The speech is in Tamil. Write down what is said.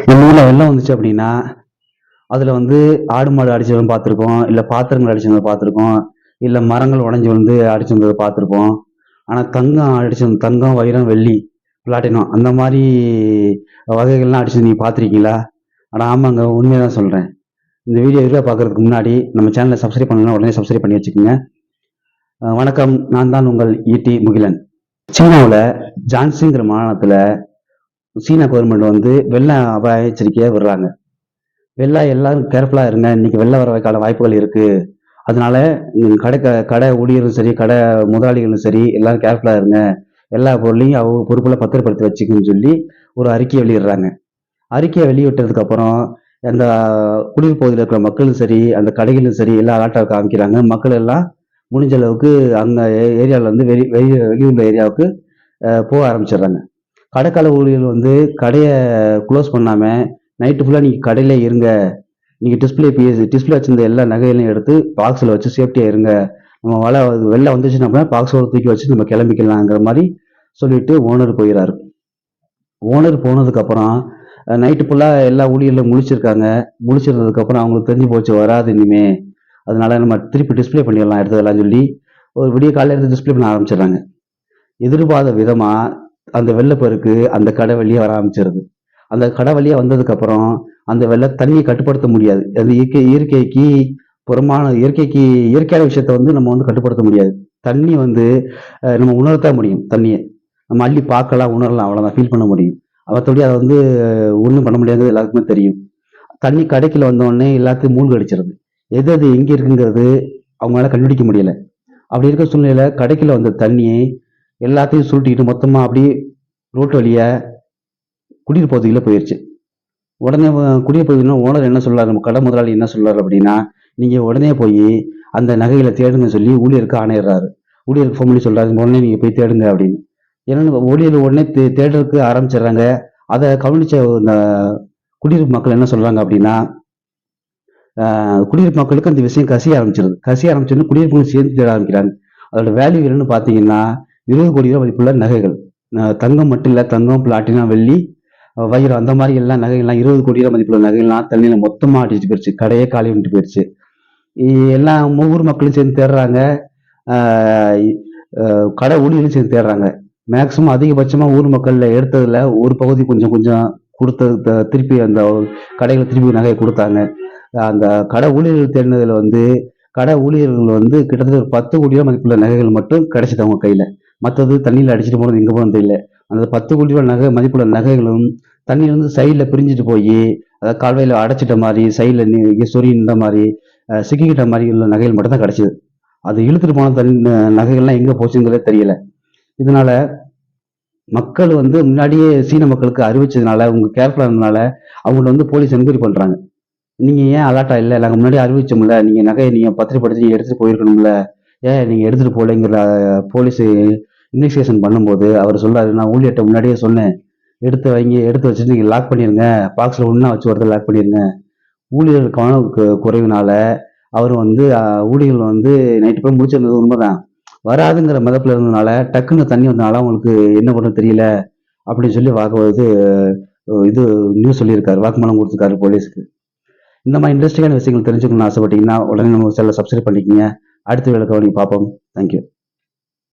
நம்ம ஊர்ல வெள்ளம் வந்துச்சு அப்படின்னா அதுல வந்து ஆடு மாடு அடிச்சவங்க பார்த்துருக்கோம், இல்ல பாத்திரங்கள் அடிச்சவங்க பார்த்துருக்கோம், இல்ல மரங்கள் உடைஞ்சு வந்து அடிச்சு வந்ததை பார்த்துருப்போம். ஆனா தங்கம் அடிச்சு தங்கம், வைரம், வெள்ளி, பிளாட்டினம் அந்த மாதிரி வகைகள்லாம் அடிச்சு நீங்க பார்த்துருக்கீங்களா? ஆனா ஆமாங்க, உண்மையதான் சொல்றேன். இந்த வீடியோ இதில் பார்க்கறதுக்கு முன்னாடி நம்ம சேனலை சப்ஸ்கிரைப் பண்ணலாம், உடனே சப்ஸ்கிரைப் பண்ணி வச்சுக்கோங்க. வணக்கம், நான் தான் உங்கள் ஈடி முகிலன். சீனாவில் ஜான்சிங்கிற மாநிலத்தில் சீனா கவர்மெண்ட் வந்து வெள்ள அபாய எச்சரிக்கையை விடுறாங்க. வெள்ளம் எல்லாரும் கேர்ஃபுல்லாக இருங்க, இன்னைக்கு வெள்ளம் வரக்கான வாய்ப்புகள் இருக்கு. அதனால கடை ஊழியரும் சரி, கடை முதலாளிகளும் சரி, எல்லாரும் கேர்ஃபுல்லாக இருங்க, எல்லா பொருளையும் அவங்க பொறுப்புல பத்திரப்படுத்தி வச்சுக்கன்னு சொல்லி ஒரு அறிக்கையை வெளியிடுறாங்க. அறிக்கையை வெளியிட்டதுக்கு அப்புறம் அந்த குடியிருப்பு பகுதியில் இருக்கிற மக்களும் சரி, அந்த கடைகளும் சரி, எல்லாம் அலர்ட்டாக காமிக்கிறாங்க. மக்கள் எல்லாம் முடிஞ்ச அளவுக்கு அந்த ஏரியாவில் வந்து வெளியுள்ள ஏரியாவுக்கு போக ஆரம்பிச்சிடுறாங்க. கடைக்கால ஊழியர்கள் வந்து கடையை க்ளோஸ் பண்ணாம நைட்டு ஃபுல்லாக நீங்கள் கடையில இருங்க, நீங்கள் டிஸ்பிளே வச்சிருந்த எல்லா நகைகளையும் எடுத்து பாக்ஸில் வச்சு சேஃப்டியாக இருங்க, நம்ம வெளில வந்துச்சுன்னா அப்படின்னா பாக்ஸோட தூக்கி வச்சு நம்ம கிளம்பிக்கலாங்கிற மாதிரி சொல்லிட்டு ஓனர் போயிடறாரு. ஓனர் போனதுக்கு அப்புறம் நைட்டு ஃபுல்லாக எல்லா ஊழியர்களும் முழிச்சிருந்ததுக்கு அப்புறம் அவங்களுக்கு தெரிஞ்சு போச்சு வராது இனிமே, அதனால நம்ம திருப்பி டிஸ்பிளே பண்ணிடலாம் எடுத்ததெல்லாம் சொல்லி ஒரு விடிய காலையில் எடுத்து டிஸ்பிளே பண்ண ஆரம்பிச்சிடுறாங்க. எதிர்பார்த்த விதமா அந்த வெள்ளப்பெருக்கு அந்த கடை வழியே வர ஆரம்பிச்சிருது. அந்த கடை வழியா வந்ததுக்கு அப்புறம் அந்த தண்ணியை கட்டுப்படுத்த முடியாது. அது இயற்கைக்கு புறமான இயற்கையான விஷயத்த வந்து நம்ம வந்து கட்டுப்படுத்த முடியாது. தண்ணி வந்து நம்ம உணரத்தான் முடியும். தண்ணியை நம்ம அள்ளி பார்க்கலாம், உணரலாம், அவ்வளவுதான் ஃபீல் பண்ண முடியும். மற்றபடி அதை வந்து ஒன்றும் பண்ண முடியாதுங்கிறது எல்லாருக்குமே தெரியும். தண்ணி கடைக்குள்ள வந்த உடனே எல்லாத்தையும் மூழ்க அடிச்சிருது. எது எது எங்க இருக்குங்கிறது அவங்களால கண்டுபிடிக்க முடியல. அப்படி இருக்க சூழ்நிலையில கடைக்குள்ள வந்த தண்ணியை எல்லாத்தையும் சுருட்டிக்கிட்டு மொத்தமா அப்படியே ரோட்டு வழியா குடியிருப்பு பகுதியில் போயிருச்சு. உடனே குடியிருப்பு பகுதியில் ஓனர் என்ன சொல்றாரு, நம்ம கடை முதலாளி என்ன சொல்றாரு அப்படின்னா, நீங்க உடனே போய் அந்த நகைகளை தேடுங்க சொல்லி ஊழியருக்கு ஆணையிடுறாரு. ஊழியருக்கு ஃபோன் பண்ணி சொல்றாரு, உடனே நீங்க போய் தேடுங்க அப்படின்னு. ஏன்னா ஊழியர் உடனே தேடுறதுக்கு ஆரம்பிச்சிடுறாங்க. அதை கவனிச்ச இந்த குடியிருப்பு மக்கள் என்ன சொல்றாங்க அப்படின்னா, குடியிருப்பு மக்களுக்கு அந்த விஷயம் கசிய ஆரம்பிச்சிருது. குடியிருப்புகளும் சேர்ந்து தேட ஆரம்பிக்கிறாங்க. அதோட வேல்யூ என்னன்னு பாத்தீங்கன்னா 20 கோடி ரூபாய் மதிப்புள்ள நகைகள். தங்கம் மட்டும் இல்ல, தங்கம், பிளாட்டினம், வெள்ளி, வைரம் அந்த மாதிரி எல்லாம் நகைகள்லாம் 20 கோடி ரூபாய் மதிப்புள்ள நகைகள்லாம் தண்ணியில மொத்தமா அடிச்சுட்டு போயிடுச்சு. கடையே காலி பண்ணிட்டு போயிடுச்சு. எல்லாம் ஊர் மக்களும் சேர்ந்து தேடுறாங்க, கடை ஊழியர்களும் சேர்ந்து தேடுறாங்க. மேக்சிமம் அதிகபட்சமா ஊர் மக்கள்ல எடுத்ததுல ஒரு பகுதி கொஞ்சம் கொஞ்சம் கொடுத்தது திருப்பி அந்த கடைகளை திருப்பி நகையை கொடுத்தாங்க. அந்த கடை ஊழியர்கள் தேடினதுல வந்து கடை ஊழியர்கள் வந்து கிட்டத்தட்ட ஒரு 10 கோடி ரூபாய் மதிப்புள்ள நகைகள் மட்டும் கிடைச்சது அவங்க கையில. மற்றது தண்ணியில அடிச்சுட்டு போனது எங்க போனது தெரியல. அந்த 10 கோடி ரூபாய் மதிப்புள்ள நகைகளும் தண்ணியில இருந்து சைட்ல பிரிஞ்சுட்டு போய், அதாவது கால்வாயில அடைச்சிட்ட மாதிரி, சைட்ல சொறி நின்ற மாதிரி, சிக்கிக்கிட்ட மாதிரி உள்ள நகைகள் மட்டும் தான் கிடைச்சது. அது இழுத்துட்டு போன நகைகள்லாம் எங்க போச்சுங்கிறதே தெரியல. இதனால மக்கள் வந்து முன்னாடியே சீன மக்களுக்கு அறிவிச்சதுனால, அவங்க கேர்ஃபுல்லா இருந்ததுனால அவங்கள்ட்ட வந்து போலீஸ் என்கொயரி பண்றாங்க. நீங்க ஏன் அலர்ட்டா இல்ல, நாங்க முன்னாடி அறிவிச்சோம்ல, நீங்க நகையை நீங்க பத்திரப்படுத்தி நீங்க எடுத்துட்டு போயிருக்கணும்ல, ஏன் நீங்க எடுத்துட்டு போலங்கிற போலீஸ் இன்வெஸ்டிகேஷன் பண்ணும்போது அவர் சொல்றாரு, நான் ஊழியர்கிட்ட முன்னாடியே சொன்னேன், எடுத்து வச்சுட்டு நீங்க லாக் பண்ணிருங்க, பாக்ஸ்ல ஒண்ணா வச்சு ஒருத்தர் லாக் பண்ணிருங்க. ஊழியர்கள் கவனம் குறைவினால அவர் வந்து ஊழியர்கள் வந்து நைட்டு போய் முடிச்சிருந்தது உண்மைதான், வராதுங்கிற மதப்புல இருந்ததுனால டக்குன்னு தண்ணி வந்தனால அவங்களுக்கு என்ன பண்ண தெரியல அப்படின்னு சொல்லி இது நியூஸ் சொல்லியிருக்காரு, வாக்குமூலம் கொடுத்துருக்காரு போலீஸ்க்கு. இந்த மாதிரி இன்ட்ரெஸ்டிங்கான விஷயங்கள் தெரிஞ்சுக்கணும்னு ஆசைப்பட்டீங்கன்னா உடனே நம்ம சேனலை சப்ஸ்கிரைப் பண்ணிக்கோங்க. அடுத்த வேலை கவனிக்கு பார்ப்போம். தேங்க்யூ.